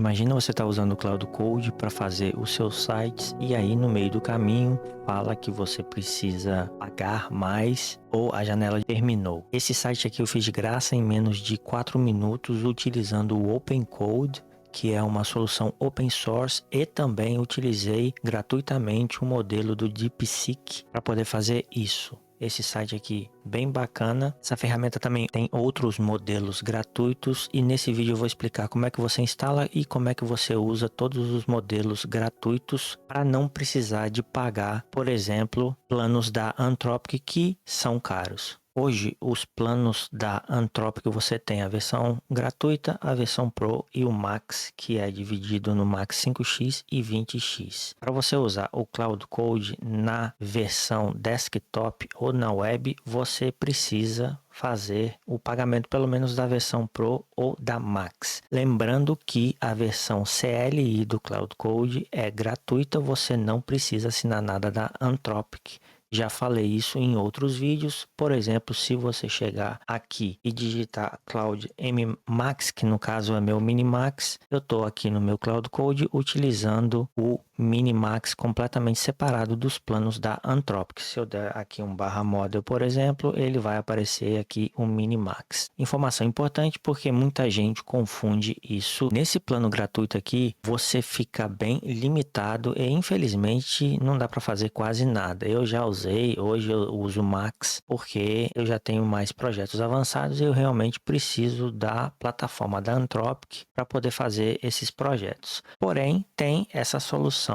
Imagina você estar usando o Cloud Code para fazer os seus sites e aí no meio do caminho fala que você precisa pagar mais ou a janela terminou. Esse site aqui eu fiz de graça em menos de 4 minutos utilizando o Open Code, que é uma solução open source, e também utilizei gratuitamente o modelo do DeepSeek para poder fazer isso. Esse site aqui bem bacana. Essa ferramenta também tem outros modelos gratuitos e nesse vídeo eu vou explicar como é que você instala e como é que você usa todos os modelos gratuitos para não precisar de pagar, por exemplo, planos da Anthropic que são caros. Hoje, os planos da Anthropic você tem a versão gratuita, a versão Pro e o Max, que é dividido no Max 5x e 20x. Para você usar o Cloud Code na versão desktop ou na web, você precisa fazer o pagamento pelo menos da versão Pro ou da Max. Lembrando que a versão CLI do Cloud Code é gratuita, você não precisa assinar nada da Anthropic. Já falei isso em outros vídeos. Por exemplo, se você chegar aqui e digitar Cloud M Max, que no caso é meu Minimax, eu estou aqui no meu Cloud Code utilizando o Minimax completamente separado dos planos da Anthropic. Se eu der aqui um /model, por exemplo, ele vai aparecer aqui o Minimax. Informação importante porque muita gente confunde isso. Nesse plano gratuito aqui, você fica bem limitado e infelizmente não dá para fazer quase nada. Eu já usei, hoje eu uso o Max porque eu já tenho mais projetos avançados e eu realmente preciso da plataforma da Anthropic para poder fazer esses projetos. Porém, tem essa solução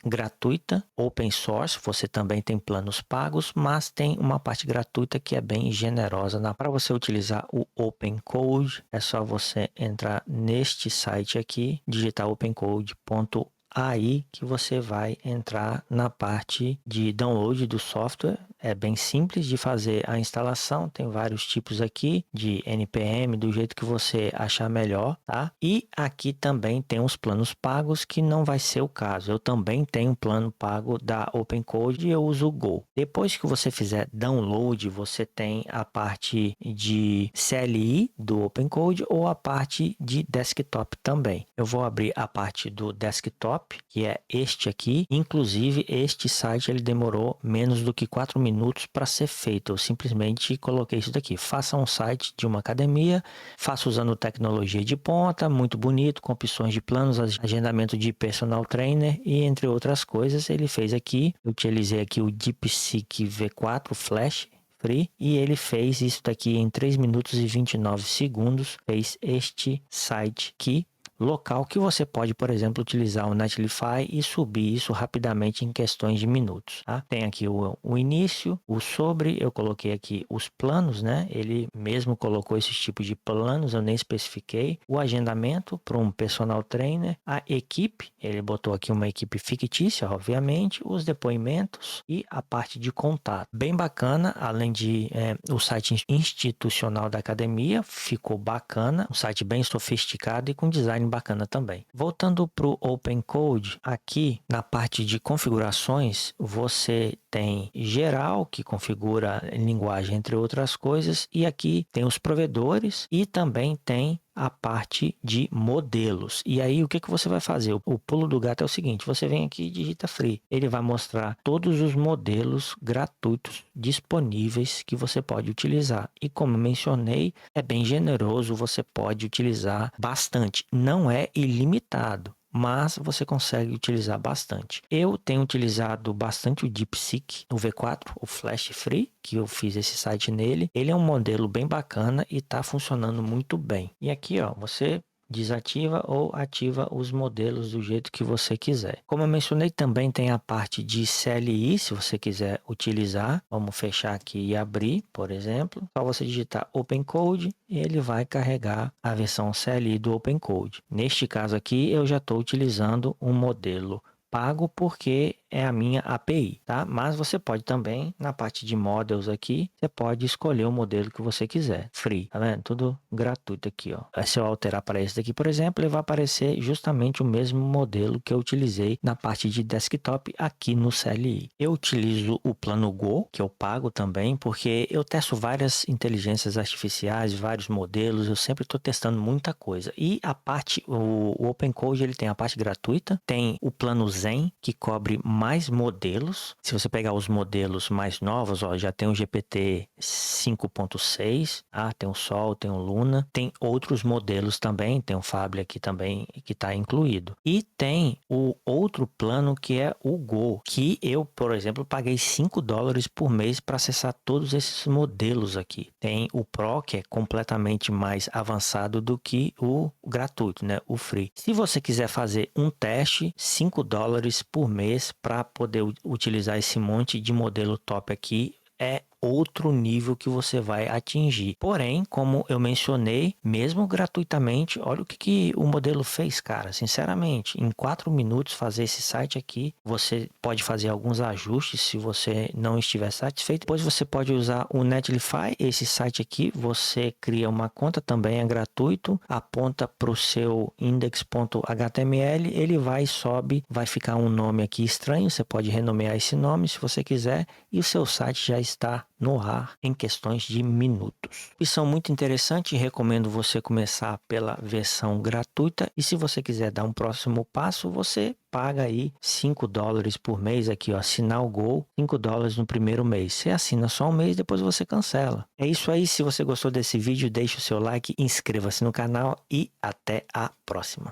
gratuita, open source, você também tem planos pagos, mas tem uma parte gratuita que é bem generosa. Para você utilizar o Open Code, é só você entrar neste site aqui, digitar opencode.ai, que você vai entrar na parte de download do software. É bem simples de fazer a instalação, tem vários tipos aqui de NPM, do jeito que você achar melhor, tá? E aqui também tem os planos pagos, que não vai ser o caso. Eu também tenho um plano pago da OpenCode e eu uso o Go. Depois que você fizer download, você tem a parte de CLI do OpenCode ou a parte de desktop também. Eu vou abrir a parte do desktop, que é este aqui. Inclusive, este site ele demorou menos do que 4 minutos para ser feito. Eu simplesmente coloquei isso daqui: faça um site de uma academia, faça usando tecnologia de ponta, muito bonito, com opções de planos, agendamento de personal trainer e entre outras coisas. Ele fez aqui, eu utilizei aqui o DeepSeek V4 Flash Free e ele fez isso daqui em 3 minutos e 29 segundos, fez este site aqui local, que você pode, por exemplo, utilizar o Netlify e subir isso rapidamente em questões de minutos, tá? Tem aqui o início, o sobre, eu coloquei aqui os planos, né? Ele mesmo colocou esses tipos de planos, eu nem especifiquei. O agendamento para um personal trainer, a equipe, ele botou aqui uma equipe fictícia, obviamente, os depoimentos e a parte de contato. Bem bacana, além de o site institucional da academia, ficou bacana, um site bem sofisticado e com design bacana também. Voltando para o Open Code, aqui na parte de configurações, você tem geral, que configura linguagem, entre outras coisas, e aqui tem os provedores e também tem a parte de modelos. E aí, o que você vai fazer? O pulo do gato é o seguinte: você vem aqui e digita free. Ele vai mostrar todos os modelos gratuitos disponíveis que você pode utilizar. E como mencionei, é bem generoso, você pode utilizar bastante. Não é ilimitado, mas você consegue utilizar bastante. Eu tenho utilizado bastante o DeepSeek, o V4, o Flash Free, que eu fiz esse site nele. Ele é um modelo bem bacana e está funcionando muito bem. E aqui, ó, você desativa ou ativa os modelos do jeito que você quiser. Como eu mencionei, também tem a parte de CLI, se você quiser utilizar. Vamos fechar aqui e abrir, por exemplo. Só você digitar OpenCode e ele vai carregar a versão CLI do OpenCode. Neste caso aqui, eu já estou utilizando um modelo pago porque é a minha API, tá? Mas você pode também, na parte de models aqui, você pode escolher o modelo que você quiser. Free, tá vendo? Tudo gratuito aqui, ó. Se eu alterar para esse daqui, por exemplo, ele vai aparecer justamente o mesmo modelo que eu utilizei na parte de desktop aqui no CLI. Eu utilizo o plano Go, que eu pago também, porque eu testo várias inteligências artificiais, vários modelos, eu sempre estou testando muita coisa. E a parte, o OpenCode, ele tem a parte gratuita, tem o plano Zen, que cobre mais modelos. Se você pegar os modelos mais novos, ó, já tem o GPT 5.6, tem o Sol, tem o Luna, tem outros modelos também, tem o Fable aqui também que está incluído. E tem o outro plano que é o Go, que eu, por exemplo, paguei $5 por mês para acessar todos esses modelos aqui. Tem o Pro, que é completamente mais avançado do que o gratuito, né? O free. Se você quiser fazer um teste, $5 por mês para poder utilizar esse monte de modelo top aqui, é outro nível que você vai atingir. Porém, como eu mencionei, mesmo gratuitamente, olha o que o modelo fez, cara. Sinceramente, em 4 minutos fazer esse site aqui, você pode fazer alguns ajustes se você não estiver satisfeito. Depois você pode usar o Netlify, esse site aqui, você cria uma conta, também é gratuito, aponta para o seu index.html, ele vai e sobe, vai ficar um nome aqui estranho, você pode renomear esse nome se você quiser, e o seu site já está no ar em questões de minutos. Opção muito interessante, recomendo você começar pela versão gratuita e se você quiser dar um próximo passo, você paga aí $5 por mês aqui, ó, assinar o Go, $5 no primeiro mês. Você assina só um mês, depois você cancela. É isso aí, se você gostou desse vídeo, deixe o seu like, inscreva-se no canal e até a próxima.